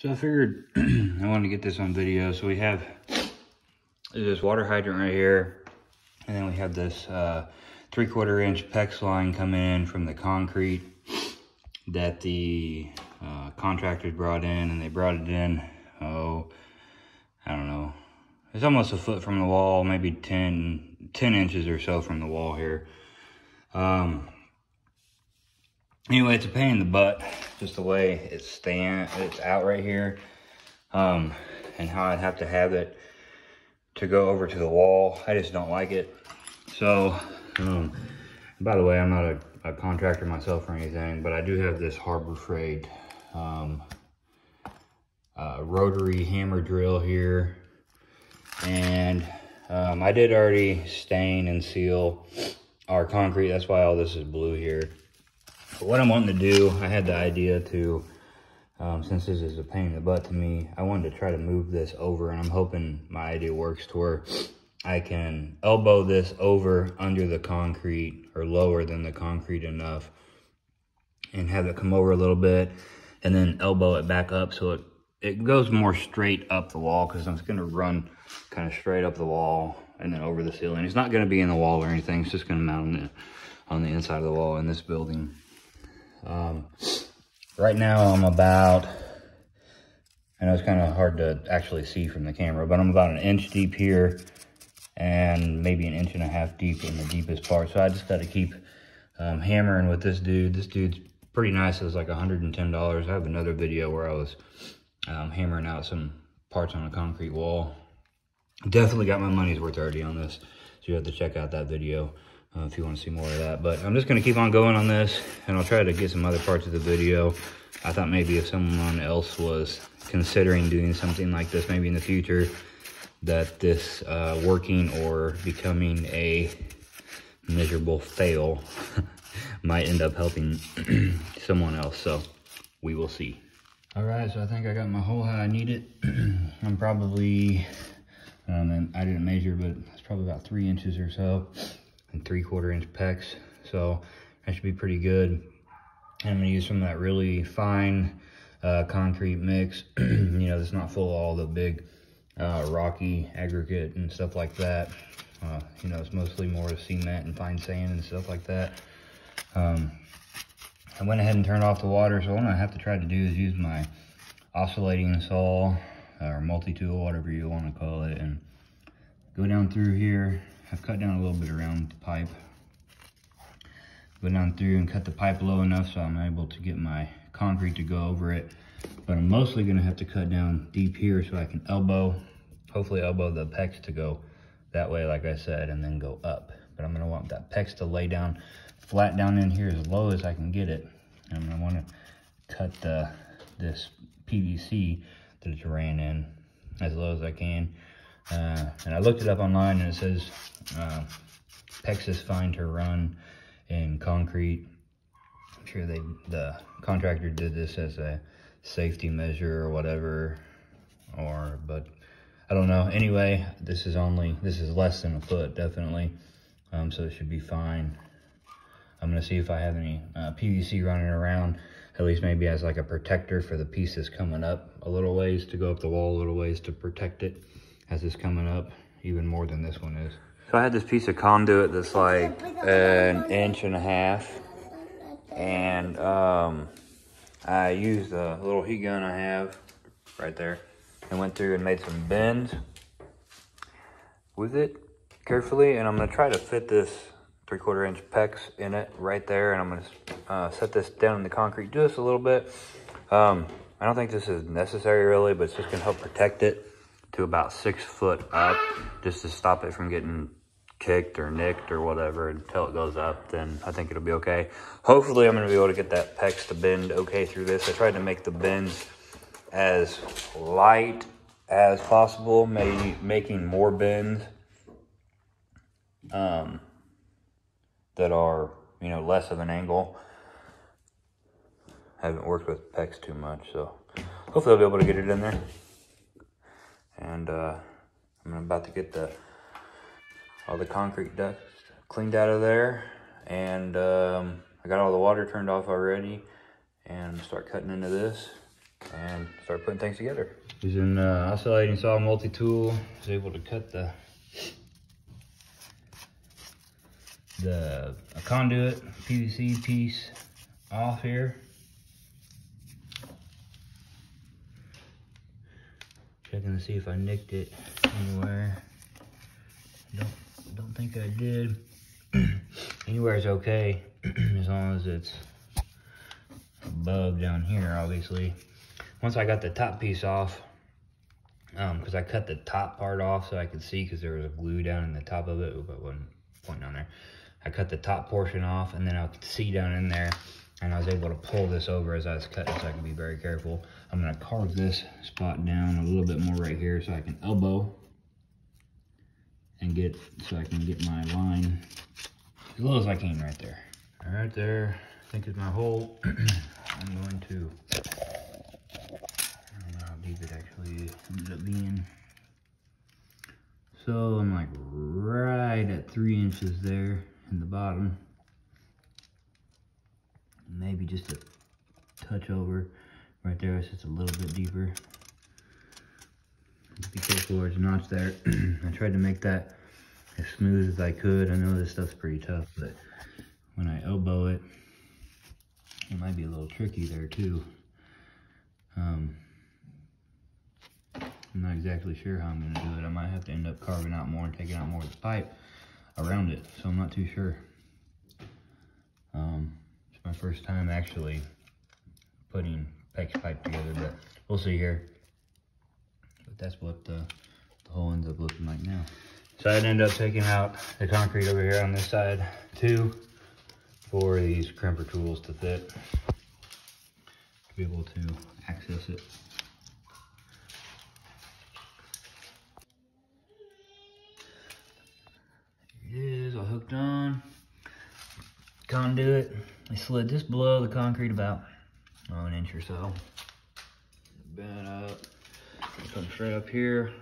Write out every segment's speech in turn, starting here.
So I figured I wanted to get this on video. So we have this water hydrant right here, and then we have this 3/4 inch PEX line coming in from the concrete that the contractors brought in, and they brought it in, oh, I don't know, it's almost a foot from the wall, maybe 10 inches or so from the wall here. Anyway, it's a pain in the butt, just the way it's out right here, and how I'd have to have it to go over to the wall. I just don't like it. So, by the way, I'm not a contractor myself or anything, but I do have this Harbor Freight rotary hammer drill here, and I did already stain and seal our concrete. That's why all this is blue here. But what I'm wanting to do, I had the idea to, since this is a pain in the butt to me, I wanted to try to move this over, and I'm hoping my idea works to where I can elbow this over under the concrete, or lower than the concrete enough, and have it come over a little bit, and then elbow it back up so it goes more straight up the wall, because I'm just going to run kind of straight up the wall and then over the ceiling. It's not going to be in the wall or anything. It's just going to mount on the inside of the wall in this building. Right now I'm about, I know it's kind of hard to actually see from the camera, but I'm about 1 inch deep here and maybe 1.5 inches deep in the deepest part. So I just got to keep hammering with this dude. This dude's pretty nice. It was like $110. I have another video where I was hammering out some parts on a concrete wall. Definitely got my money's worth already on this, so you have to check out that video if you want to see more of that. But I'm just going to keep on going on this, and I'll try to get some other parts of the video. I thought maybe if someone else was considering doing something like this, maybe in the future, that this working or becoming a miserable fail might end up helping someone else. So we will see. All right, so I think I got my hole how I need it. I'm probably, I didn't measure, but it's probably about 3 inches or so, and 3/4 inch PEX. So that should be pretty good. I'm gonna use some of that really fine concrete mix. You know, it's not full of all the big rocky aggregate and stuff like that. You know, it's mostly more cement and fine sand and stuff like that. I went ahead and turned off the water, so what I have to try to do is use my oscillating saw or multi-tool, whatever you want to call it, and go down through here. I've cut down a little bit around the pipe. Go down through and cut the pipe low enough so I'm able to get my concrete to go over it. But I'm mostly going to have to cut down deep here so I can hopefully elbow the PEX to go that way, like I said, and then go up. But I'm going to want that PEX to lay down flat down in here as low as I can get it. And I'm going to want to cut this PVC that it's ran in as low as I can. And I looked it up online, and it says PEX is fine to run in concrete. I'm sure the contractor did this as a safety measure or whatever, but I don't know. Anyway, this is less than a foot, definitely. So it should be fine. I'm gonna see if I have any PVC running around, at least maybe as like a protector for the pieces coming up a little ways, to go up the wall a little ways to protect it as it's coming up, even more than this one is. So I had this piece of conduit that's like 1.5 inches, and I used a little heat gun I have right there and went through and made some bends with it carefully, and I'm gonna try to fit this 3/4 inch PEX in it right there, and I'm gonna set this down in the concrete just a little bit. I don't think this is necessary really, but it's just gonna help protect it to about 6 foot up, just to stop it from getting kicked or nicked or whatever until it goes up. Then I think it'll be okay. Hopefully I'm gonna be able to get that PEX to bend okay through this. I tried to make the bends as light as possible, maybe making more bends that are, you know, less of an angle. I haven't worked with PEX too much, so hopefully I'll be able to get it in there. And I'm about to get all the concrete dust cleaned out of there, and I got all the water turned off already, and start cutting into this, and start putting things together. Using oscillating saw multi-tool, I was able to cut a conduit PVC piece off here. Checking to see if I nicked it anywhere. Don't think I did. Anywhere is okay, as long as it's above down here, obviously. Once I got the top piece off, because I cut the top part off so I could see, because there was a glue down in the top of it. Oop, I wasn't pointing on there. I cut the top portion off, and then I could see down in there, and I was able to pull this over as I was cutting, so I can be very careful. I'm gonna carve this spot down a little bit more right here so I can elbow and so I can get my line as low as I can right there. All right there, I think is my hole. I'm going to, I don't know how deep it actually ended up being. So I'm like right at 3 inches there in the bottom. Maybe just a touch over. Right there, it's just a little bit deeper. Be careful where it's notched there. I tried to make that as smooth as I could. I know this stuff's pretty tough, but when I elbow it, it might be a little tricky there too. I'm not exactly sure how I'm gonna do it. I might have to end up carving out more and taking out more of the pipe around it, so I'm not too sure. It's my first time actually putting PEX pipe together, but we'll see here. But that's what the hole ends up looking like now. So I'd end up taking out the concrete over here on this side too, for these crimper tools to fit, to be able to access it. Here it is, all hooked on. Conduit, I slid this below the concrete about an inch or so. Bent up, come straight up here.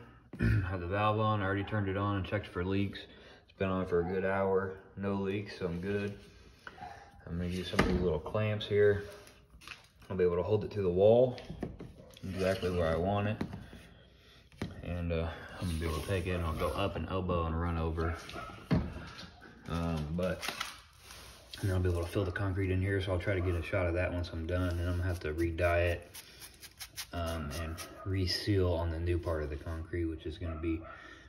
Have the valve on, I already turned it on and checked for leaks. It's been on for a good hour, no leaks, so I'm good. I'm gonna use some of these little clamps here. I'll be able to hold it to the wall, exactly where I want it. And I'm gonna be able to take it and I'll go up and elbow and run over. And I'll be able to fill the concrete in here, so I'll try to get a shot of that once I'm done. And I'm gonna have to re-dye it and reseal on the new part of the concrete, which is gonna be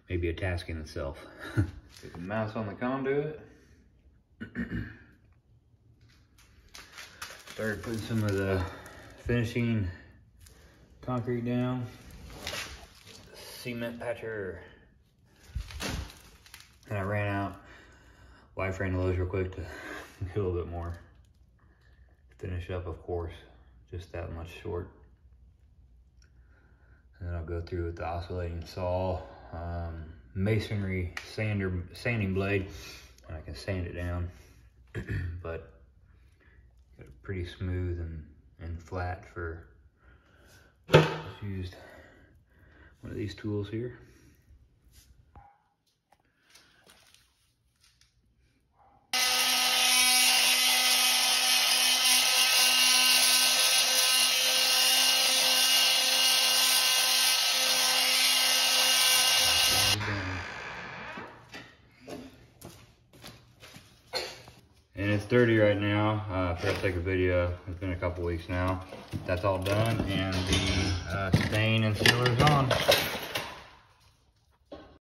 maybe a task in itself. Get the mouse on the conduit. Started putting some of the finishing concrete down. Cement patcher. And I ran out. Life ran lows real quick to get a little bit more. Finish up, of course, just that much short. And then I'll go through with the oscillating saw, masonry sanding blade, and I can sand it down. But got it pretty smooth and flat for, just used one of these tools here. And it's dirty right now. I forgot to take a video. It's been a couple weeks now. That's all done, and the stain and sealer is on.